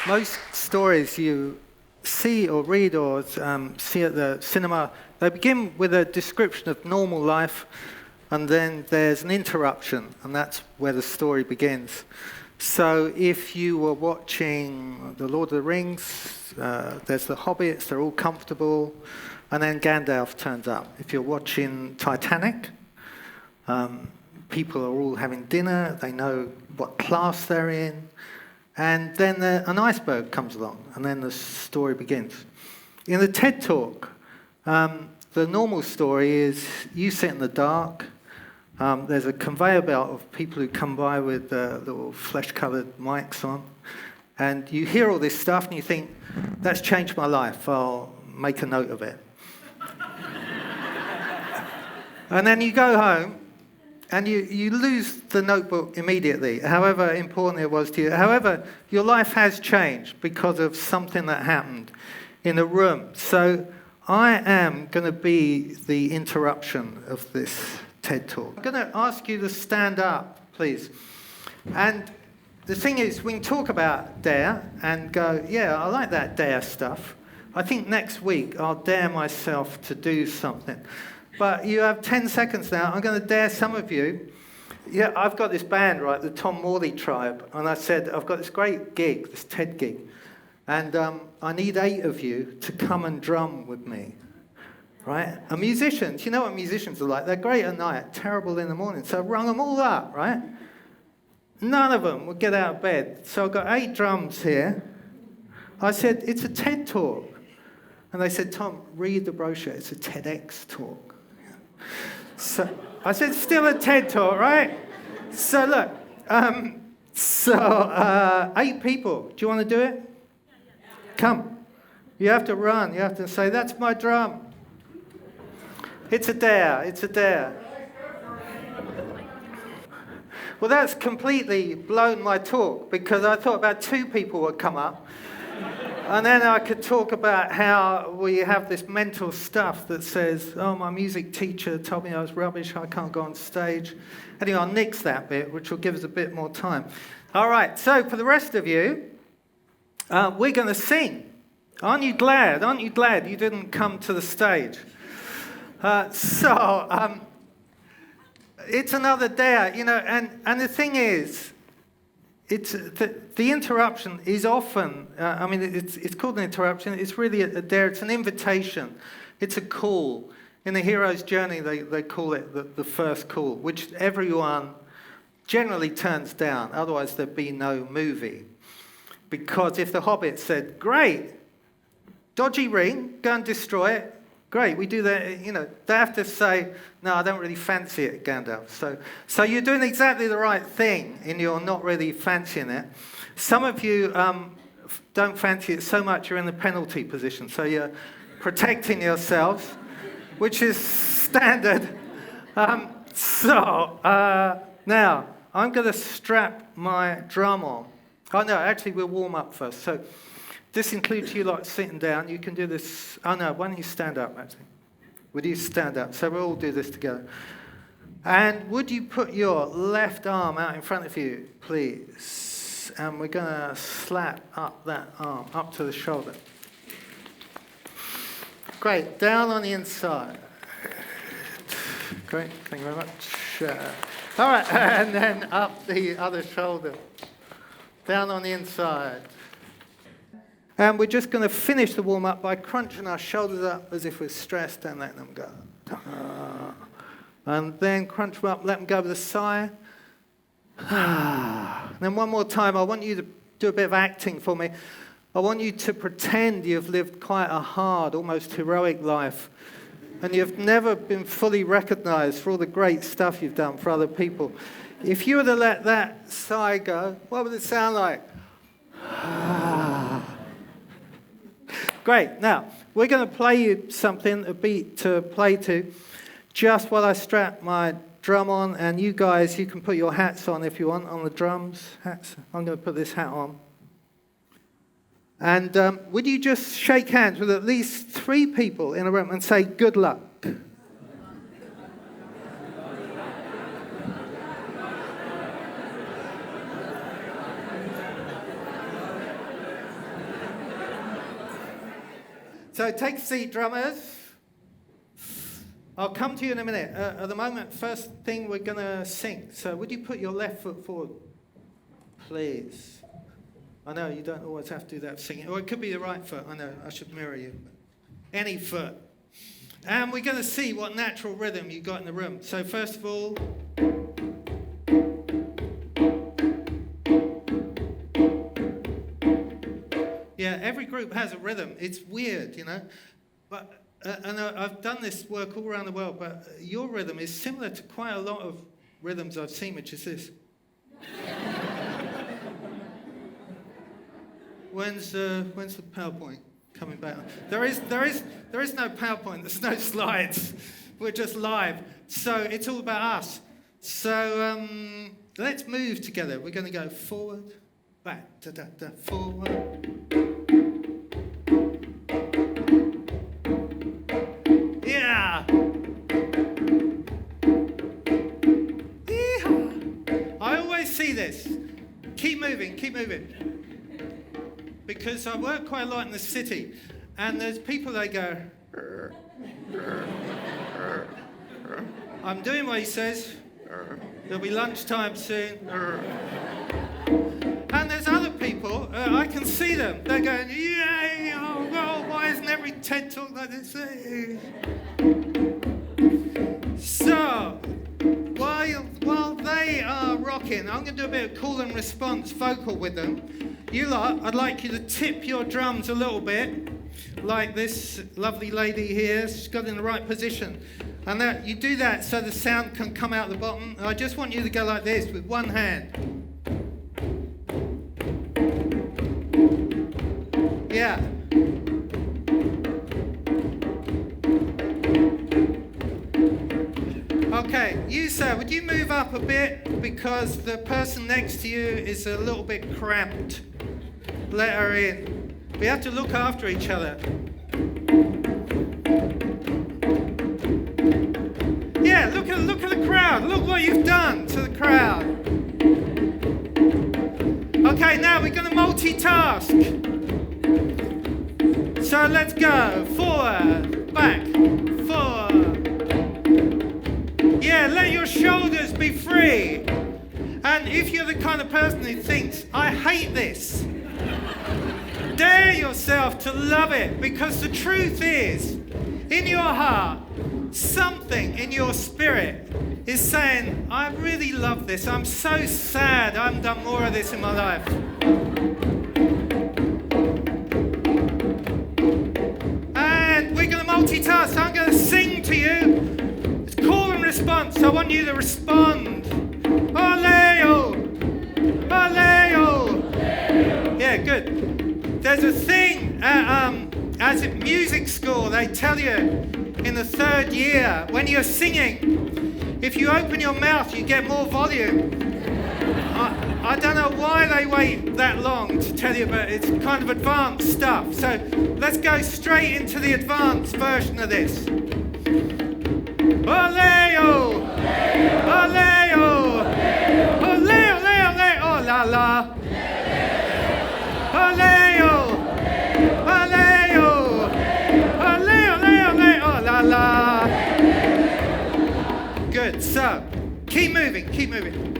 Most stories you see or read or see at the cinema, they begin with a description of normal life, and then there's an interruption, and that's where the story begins. So if you were watching The Lord of the Rings, there's the hobbits, they're all comfortable, and then Gandalf turns up. If you're watching Titanic, people are all having dinner, they know what class they're in, and then an iceberg comes along, and then the story begins. In the TED Talk, the normal story is you sit in the dark, there's a conveyor belt of people who come by with little flesh-coloured mics on, and you hear all this stuff and you think, that's changed my life, I'll make a note of it. And then you go home, and you lose the notebook immediately, however important it was to you. However, your life has changed because of something that happened in a room. So I am going to be the interruption of this TED Talk. I'm going to ask you to stand up, please. And the thing is, we can talk about dare and go, yeah, I like that dare stuff. I think next week I'll dare myself to do something. But you have 10 seconds now. I'm going to dare some of you. Yeah, I've got this band, right, the Tom Morley Tribe. And I said, I've got this great gig, this TED gig. And I need 8 of you to come and drum with me, right? And musicians, you know what musicians are like. They're great at night, terrible in the morning. So I rung them all up, right? None of them would get out of bed. So I've got 8 drums here. I said, it's a TED Talk. And they said, Tom, read the brochure. It's a TEDx talk. So I said, still a TED Talk, right? So look, 8 people. Do you want to do it? Come. You have to run. You have to say, that's my drum. It's a dare. It's a dare. Well, that's completely blown my talk because I thought about 2 people would come up. And then I could talk about how we have this mental stuff that says, oh, my music teacher told me I was rubbish, I can't go on stage. Anyway, I'll nix that bit, which will give us a bit more time. All right, so for the rest of you, we're going to sing. Aren't you glad? Aren't you glad you didn't come to the stage? It's another dare, you know, and the thing is, it's the interruption is often, it's called an interruption, it's really a dare, it's an invitation, it's a call. In the hero's journey, they call it the first call, which everyone generally turns down, otherwise there'd be no movie. Because if the Hobbit said, great, dodgy ring, go and destroy it, great, we do that, you know, they have to say, no, I don't really fancy it, Gandalf. So you're doing exactly the right thing in your not really fancying it. Some of you don't fancy it so much you're in the penalty position, so you're protecting yourselves, which is standard. Now, I'm going to strap my drum on. Oh, no, actually, we'll warm up first. So this includes you like sitting down. You can do this. Oh, no, why don't you stand up, actually? Would you stand up? So we'll all do this together. And would you put your left arm out in front of you, please? And we're going to slap up that arm, up to the shoulder. Great. Down on the inside. Great. Thank you very much. All right. And then up the other shoulder. Down on the inside. And we're just going to finish the warm-up by crunching our shoulders up as if we're stressed and letting them go. And then crunch them up, let them go with a sigh. And then one more time, I want you to do a bit of acting for me. I want you to pretend you've lived quite a hard, almost heroic life. And you've never been fully recognized for all the great stuff you've done for other people. If you were to let that sigh go, what would it sound like? Great. Now, we're going to play you something, a beat to play to, just while I strap my drum on. And you guys, you can put your hats on if you want, on the drums. Hats. I'm going to put this hat on. And would you just shake hands with at least 3 people in a room and say, good luck? So take a seat, drummers. I'll come to you in a minute. At the moment, first thing we're going to sing. So would you put your left foot forward, please? I know you don't always have to do that for singing. Or it could be the right foot. I know, I should mirror you. Any foot. And we're going to see what natural rhythm you got in the room. So first of all... Yeah, every group has a rhythm. It's weird, you know. But and I've done this work all around the world, but your rhythm is similar to quite a lot of rhythms I've seen, which is this. When's the PowerPoint coming back? There is no PowerPoint. There's no slides. We're just live. So it's all about us. So let's move together. We're going to go forward, back, da-da-da, forward. Yeah! Yeehaw! I always see this. Keep moving, keep moving. Because I work quite a lot in the city, and there's people that go, I'm doing what he says, there'll be lunchtime soon. And there's other people, I can see them, they're going, yay, oh, well, why isn't every TED talk like this? So, while they are rocking, I'm going to do a bit of call and response vocal with them. You lot, I'd like you to tip your drums a little bit, like this lovely lady here. She's got in the right position. And that you do that so the sound can come out the bottom. I just want you to go like this with one hand. Yeah. Okay, you sir, would you move up a bit because the person next to you is a little bit cramped. Let her in. We have to look after each other. Yeah, look at the crowd. Look what you've done to the crowd. Okay, now we're going to multitask. So let's go. Forward, back, forward. Yeah, let your shoulders be free. And if you're the kind of person who thinks, I hate this, dare yourself to love it, because the truth is, in your heart, something in your spirit is saying, I really love this. I'm so sad I haven't done more of this in my life. And we're going to multitask. I'm going to sing to you. It's call and response. I want you to respond. Oleo! Oleo! Yeah, good. There's a thing as at music school, they tell you in the third year, when you're singing, if you open your mouth, you get more volume. I don't know why they wait that long to tell you, but it's kind of advanced stuff. So let's go straight into the advanced version of this. Oleo! Oleo! Oleo, oleo, oleo, oh la la! Oleo! Oleo! Oleo, oleo, oleo, oh la la! Good, so keep moving, keep moving.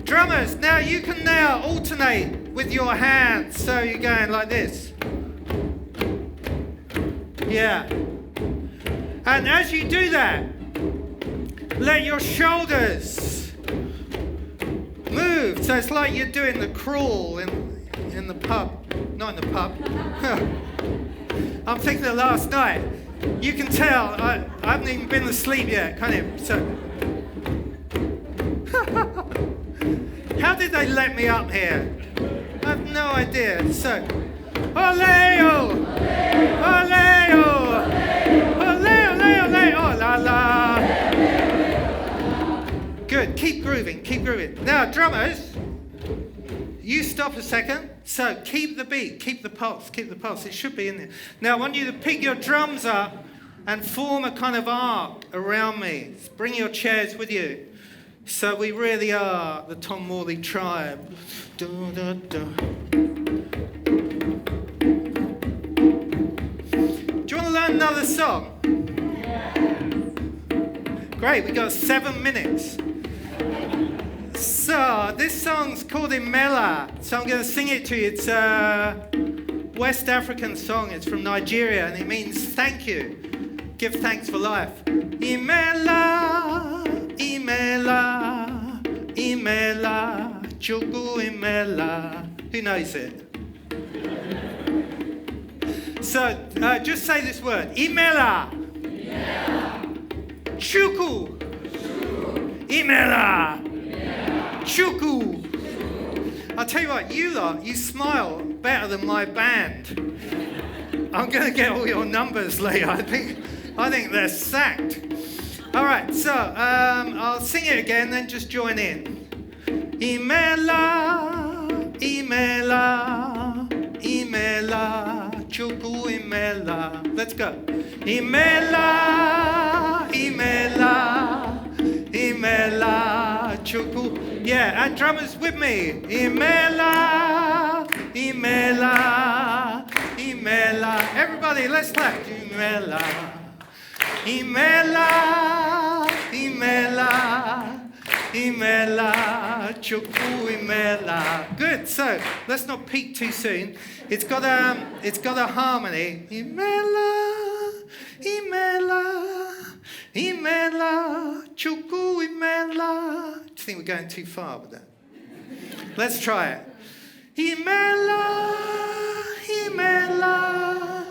Drummers, now you can now alternate with your hands. So you're going like this. Yeah. And as you do that, let your shoulders move. So it's like you're doing the crawl in the pub. Not in the pub. I'm thinking of last night. You can tell I haven't even been asleep yet, can you? So how did they let me up here? I have no idea. So, oleo, oleo, oleo, oleo, oleo, oh la la. Good. Keep grooving. Keep grooving. Now, drummers, you stop a second. So keep the beat. Keep the pulse. Keep the pulse. It should be in there. Now, I want you to pick your drums up and form a kind of arc around me. Bring your chairs with you. So we really are the Tom Morley tribe. Da, da, da. Do you want to another song? Great, we got 7 minutes. So, this song's called IMELA. So I'm going to sing it to you. It's a West African song. It's from Nigeria, and it means thank you. Give thanks for life. IMELA, IMELA, IMELA, Chukwu IMELA. Who knows it? So, just say this word. IMELA. Chukwu. IMELA. Chukwu. I'll tell you what, you lot, you smile better than my band. I'm going to get all your numbers later. I think they're sacked. All right, so I'll sing it again, then just join in. IMELA, IMELA, IMELA, Chukwu IMELA. Let's go. IMELA, IMELA, IMELA, Chukwu. Yeah, and drummers with me. IMELA, IMELA, IMELA. Everybody, let's clap. IMELA, IMELA, IMELA, IMELA, Chukwu IMELA. Good. So let's not peak too soon. It's got a harmony. IMELA, IMELA, IMELA, Chukwu IMELA. Do you think we're going too far with that? Let's try it. IMELA, IMELA,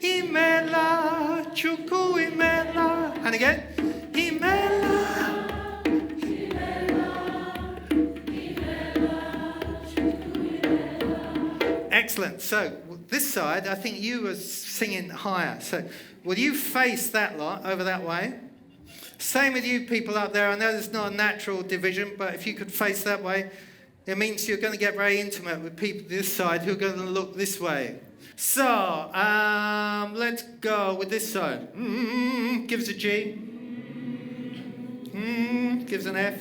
IMELA, Chukwu IMELA. And again. IMELA. Excellent. So this side, I think you were singing higher. So will you face that lot over that way? Same with you people up there. I know there's not a natural division, but if you could face that way, it means you're going to get very intimate with people this side who are going to look this way. So let's go with this side. Gives a G. Gives an F.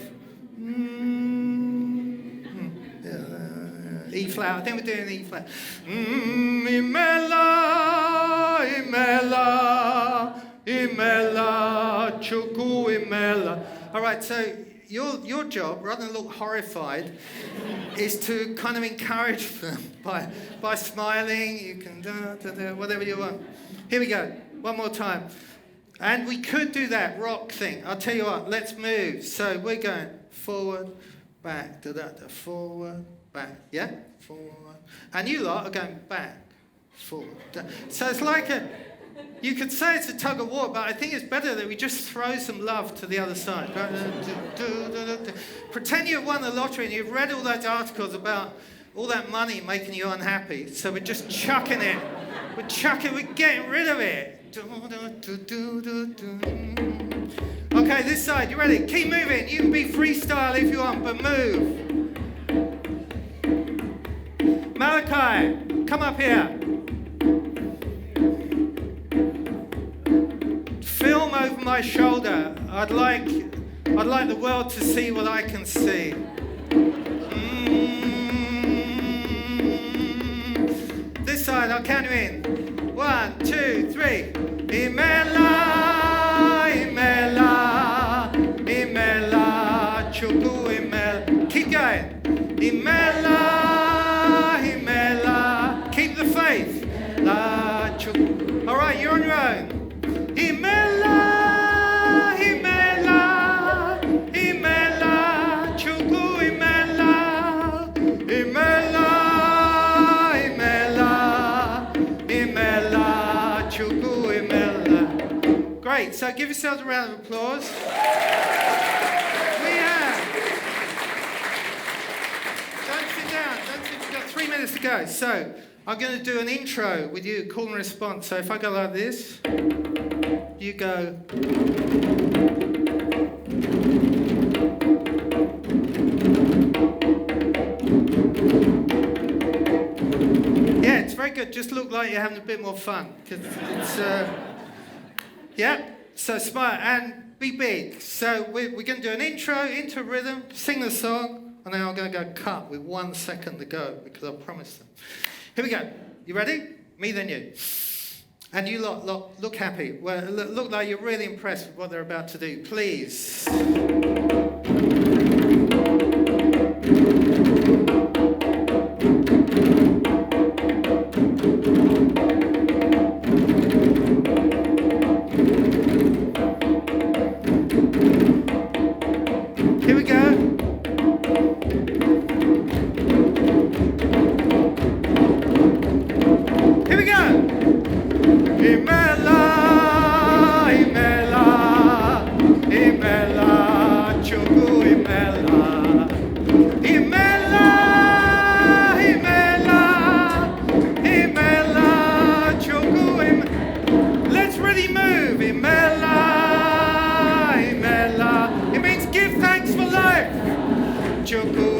E flat. I think we're doing E flat. IMELA, IMELA, IMELA, Chukwu IMELA. All right, so your job, rather than look horrified, is to kind of encourage them by smiling. You can do whatever you want. Here we go. One more time. And we could do that rock thing. I'll tell you what, let's move. So we're going forward, back, forward, back, yeah? Forward. And you lot are going back, forward. So it's like you could say it's a tug of war, but I think it's better that we just throw some love to the other side. Pretend you've won the lottery and you've read all those articles about all that money making you unhappy. So we're just chucking it. We're getting rid of it. Okay, this side, you ready? Keep moving. You can be freestyle if you want, but move. Malachi, come up here. Film over my shoulder. I'd like the world to see what I can see. This side, I'll count you in. 1, 2, 3. IMELA, IMELA, IMELA, Chukwu IMELA. Keep going. IMELA, IMELA. Keep the faith. La, Chukwu. All right, you're on your own. IMELA, IMELA, IMELA, Chukwu IMELA, IMELA, IMELA, IMELA, Chukwu IMELA. Great, so give yourselves a round of applause. We have. Don't sit down, we've got 3 minutes to go. So I'm going to do an intro with you, call and response. So if I go like this, you go. Yeah, it's very good. Just look like you're having a bit more fun. Cause it's, yeah, so smile and be big. So we're going to do an intro, into rhythm, sing the song, and then I'm going to go cut with 1 second to go because I promised them. Here we go. You ready? Me, then you. And you lot look happy. Well, look like you're really impressed with what they're about to do. Please. Here we go. Here we go. IMELA, IMELA, IMELA, Choco IMELA. IMELA, IMELA, IMELA, Choco IMELA. Let's really move. IMELA, IMELA. It means give thanks for life. Choco